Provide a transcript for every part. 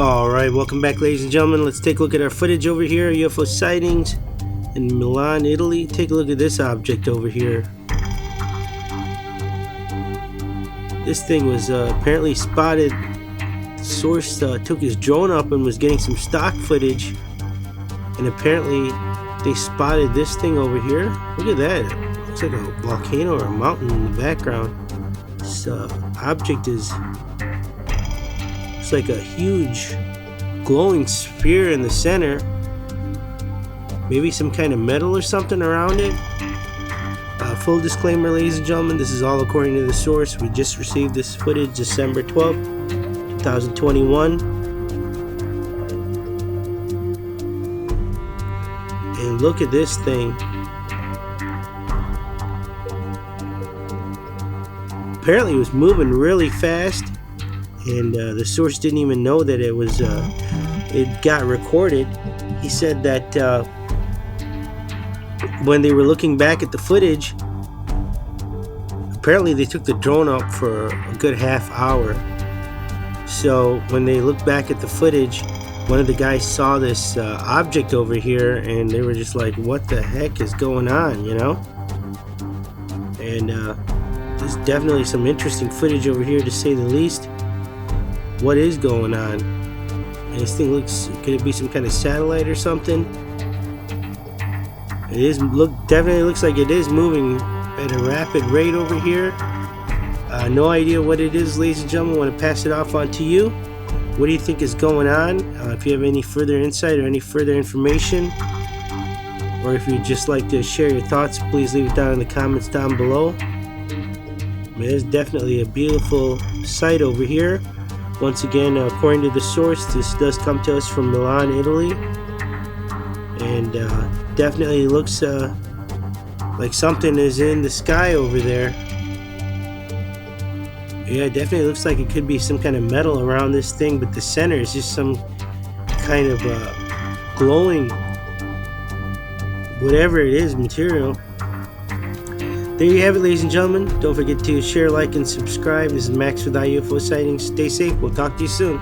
Alright, welcome back, ladies and gentlemen. Let's take a look at our footage over here. UFO sightings in Milan, Italy. Take a look at this object over here. This thing was apparently spotted. The source took his drone up and was getting some stock footage, and apparently they spotted this thing over here. Look at that. It looks like a volcano or a mountain in the background. This object is like a huge glowing sphere in the center. Maybe some kind of metal or something around it. Full disclaimer, ladies and gentlemen, this is all according to the source. We just received this footage December 12th, 2021. And look at this thing. Apparently it was moving really fast, and the source didn't even know that it was it got recorded. He said that when they were looking back at the footage, apparently they took the drone up for a good half hour. So when they looked back at the footage, one of the guys saw this object over here, and they were just like, what the heck is going on, you know? And there's definitely some interesting footage over here, to say the least. What is going on? And this thing looks, could it be some kind of satellite or something? It is definitely looks like it is moving at a rapid rate over here. No idea what it is, ladies and gentlemen. I want to pass it off on to you. What do you think is going on? If you have any further insight or any further information, or if you'd just like to share your thoughts, please leave it down in the comments down below. There's definitely a beautiful sight over here. Once again, according to the source, this does come to us from Milan, Italy, and definitely looks like something is in the sky over there. Yeah, it definitely looks like it could be some kind of metal around this thing, but the center is just some kind of glowing, whatever it is, material. There you have it, ladies and gentlemen. Don't forget to share, like, and subscribe. This is Max with iUFO Sightings. Stay safe. We'll talk to you soon.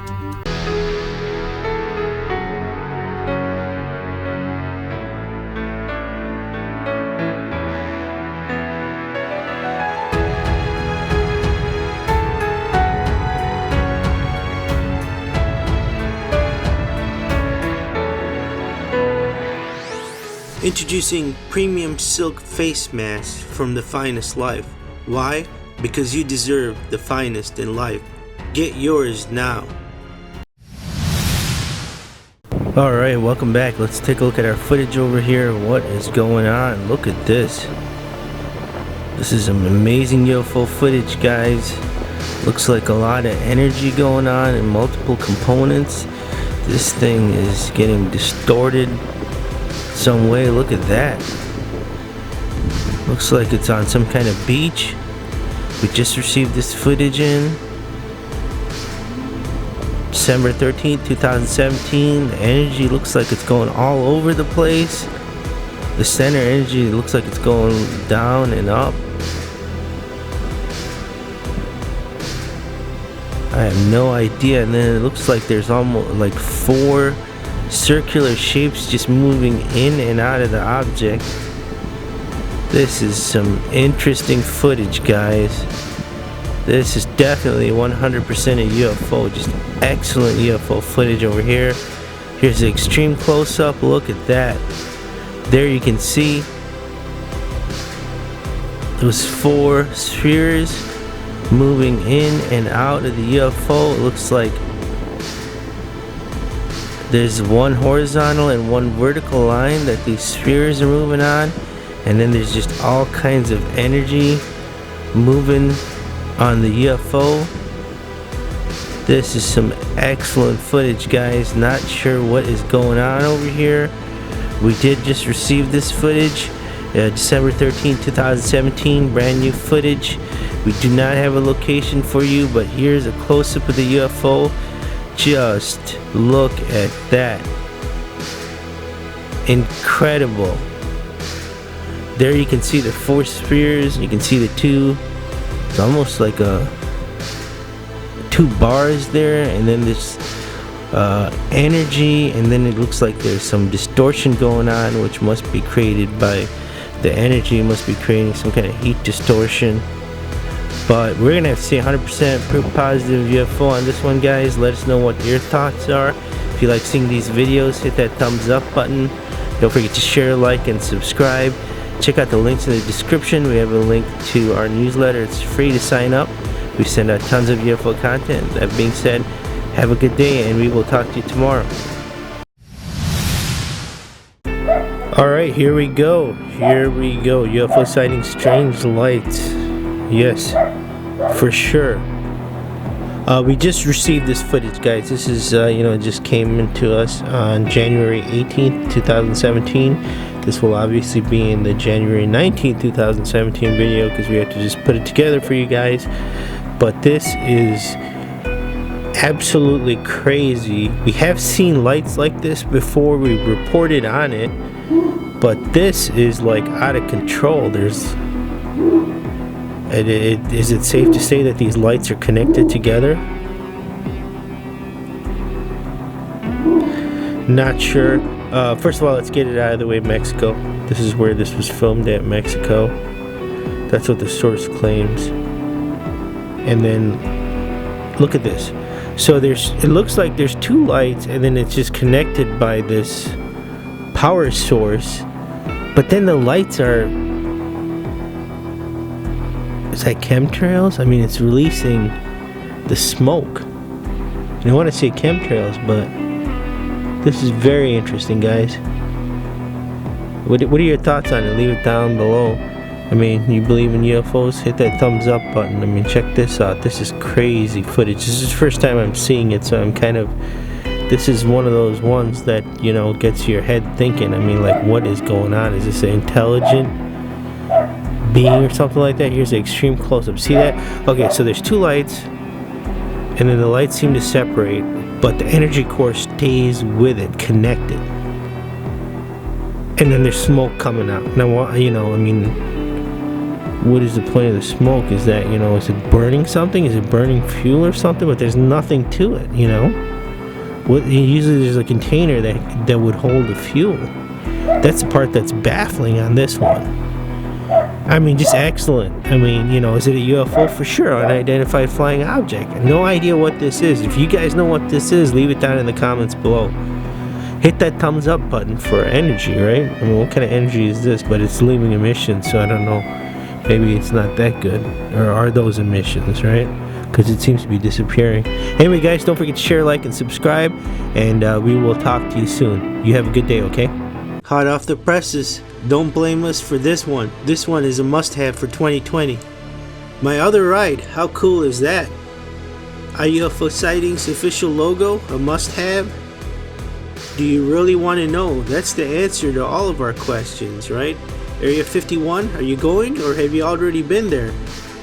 Introducing premium silk face masks from The Finest Life. Why? Because you deserve the finest in life. Get yours now. Alright, welcome back. Let's take a look at our footage over here. What is going on? Look at this. This is some amazing UFO footage, guys. Looks like a lot of energy going on and multiple components. This thing is getting distorted some way. Look at that. Looks like it's on some kind of beach. We just received this footage in December 13th, 2017. The energy looks like it's going all over the place. The center energy looks like it's going down and up. I have no idea. And then it looks like there's almost like 4 circular shapes just moving in and out of the object. This is some interesting footage, guys. This is definitely 100% a UFO. Just excellent UFO footage over here. Here's the extreme close-up. Look at that. There you can see those 4 spheres moving in and out of the UFO. It looks like there's one horizontal and one vertical line that these spheres are moving on, and then there's just all kinds of energy moving on the UFO. This is some excellent footage, guys. Not sure what is going on over here. We did just receive this footage December 13th, 2017, brand new footage. We do not have a location for you, but here's a close-up of the UFO. Just look at that. Incredible. There you can see the 4 spheres. You can see the 2. It's almost like a 2 bars there, and then this energy, and then it looks like there's some distortion going on, which must be created by the energy, must be creating some kind of heat distortion. But we're gonna have to say 100% proof positive UFO on this one, guys. Let us know what your thoughts are. If you like seeing these videos, hit that thumbs up button. Don't forget to share, like, and subscribe. Check out the links in the description. We have a link to our newsletter. It's free to sign up. We send out tons of UFO content. That being said, have a good day, and we will talk to you tomorrow. Alright, here we go. UFO sightings, strange lights. Yes, for sure. We just received this footage, guys. This is, it just came into us on January 18th, 2017. This will obviously be in the January 19th, 2017 video, because we have to just put it together for you guys. But this is absolutely crazy. We have seen lights like this before. We reported on it, but this is like out of control. Is it safe to say that these lights are connected together? Not sure. First of all, let's get it out of the way. Mexico. This is where this was filmed at, Mexico. That's what the source claims. And then look at this. So it looks like there's two lights, and then it's just connected by this power source. But then the lights are, is that chemtrails? I mean, it's releasing the smoke. I don't want to say chemtrails, but this is very interesting, guys. What are your thoughts on it? Leave it down below. I mean, you believe in UFOs? Hit that thumbs up button. I mean, check this out. This is crazy footage. This is the first time I'm seeing it, so I'm kind of, this is one of those ones that, gets your head thinking. I mean, like, what is going on? Is this an intelligent being or something like that? Here's an extreme close-up. See that? Okay, so there's two lights, and then the lights seem to separate, but the energy core stays with it, connected. And then there's smoke coming out. Now, I mean, what is the point of the smoke? Is that, is it burning something? Is it burning fuel or something? But there's nothing to it, Usually there's a container that would hold the fuel. That's the part that's baffling on this one. I mean, just excellent. I mean, is it a UFO? For sure, unidentified flying object. No idea what this is. If you guys know what this is, leave it down in the comments below. Hit that thumbs up button for energy, right? I mean, what kind of energy is this? But it's leaving emissions, so I don't know. Maybe it's not that good. Or are those emissions, right? Because it seems to be disappearing. Anyway, guys, don't forget to share, like, and subscribe. And we will talk to you soon. You have a good day, okay? Hot off the presses. Don't blame us for this one. This one is a must-have for 2020. My other ride, how cool is that? iUFO Sightings official logo, a must-have? Do you really want to know? That's the answer to all of our questions, right? Area 51, are you going, or have you already been there?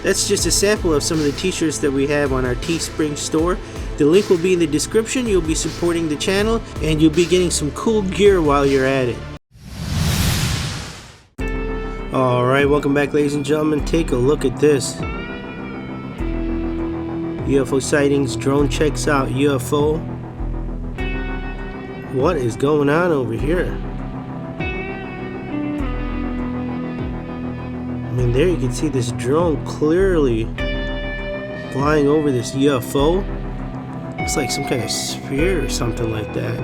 That's just a sample of some of the t-shirts that we have on our Teespring store. The link will be in the description. You'll be supporting the channel, and you'll be getting some cool gear while you're at it. Alright, welcome back, ladies and gentlemen. Take a look at this. UFO Sightings drone checks out UFO. What is going on over here? I mean, there you can see this drone clearly flying over this UFO. Looks like some kind of sphere or something like that.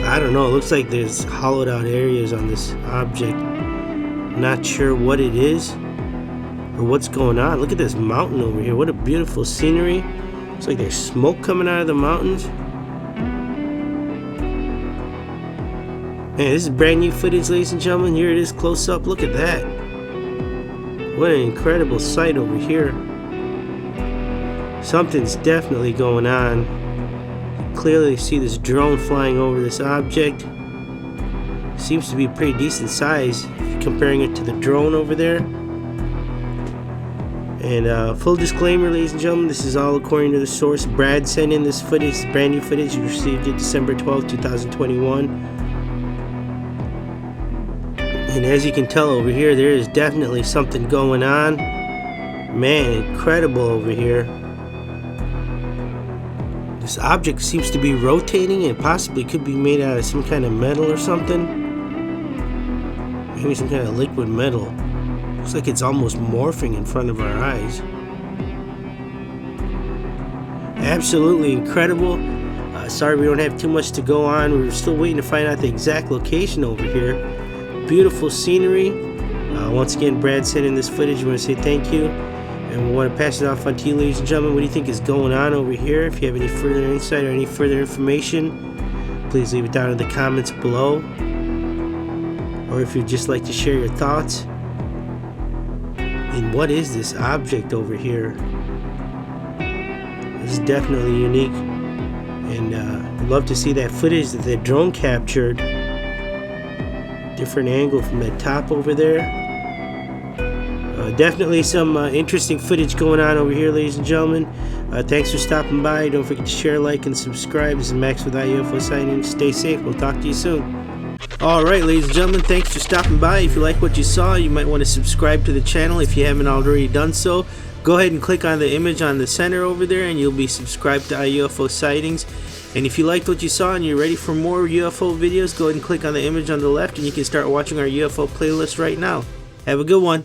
I don't know, it looks like there's hollowed out areas on this object. Not sure what it is or what's going on. Look at this mountain over here. What a beautiful scenery. Looks like there's smoke coming out of the mountains. Man, this is brand new footage, ladies and gentlemen. Here it is close up. Look at that. What an incredible sight over here. Something's definitely going on. Clearly see this drone flying over this object. Seems to be pretty decent size comparing it to the drone over there. And full disclaimer, ladies and gentlemen, this is all according to the source. Brad sent in this footage, this brand new footage. He received it December 12th, 2021. And as you can tell over here, there is definitely something going on. Man, incredible over here. This object seems to be rotating and possibly could be made out of some kind of metal or something. Maybe some kind of liquid metal. Looks like it's almost morphing in front of our eyes. Absolutely incredible. Sorry we don't have too much to go on. We're still waiting to find out the exact location over here. Beautiful scenery. Once again, Brad sent in this footage. We want to say thank you. And we want to pass it off on to you, ladies and gentlemen. What do you think is going on over here? If you have any further insight or any further information, please leave it down in the comments below. Or if you'd just like to share your thoughts. And what is this object over here? This is definitely unique. And I'd love to see that footage that the drone captured. Different angle from that top over there. Definitely some interesting footage going on over here, ladies and gentlemen. Thanks for stopping by. Don't forget to share, like, and subscribe. This is Max with iUFO Sightings. Stay safe. We'll talk to you soon. Alright, ladies and gentlemen, thanks for stopping by. If you like what you saw, you might want to subscribe to the channel if you haven't already done so. Go ahead and click on the image on the center over there and you'll be subscribed to iUFO Sightings. And if you liked what you saw and you're ready for more UFO videos, go ahead and click on the image on the left and you can start watching our UFO playlist right now. Have a good one.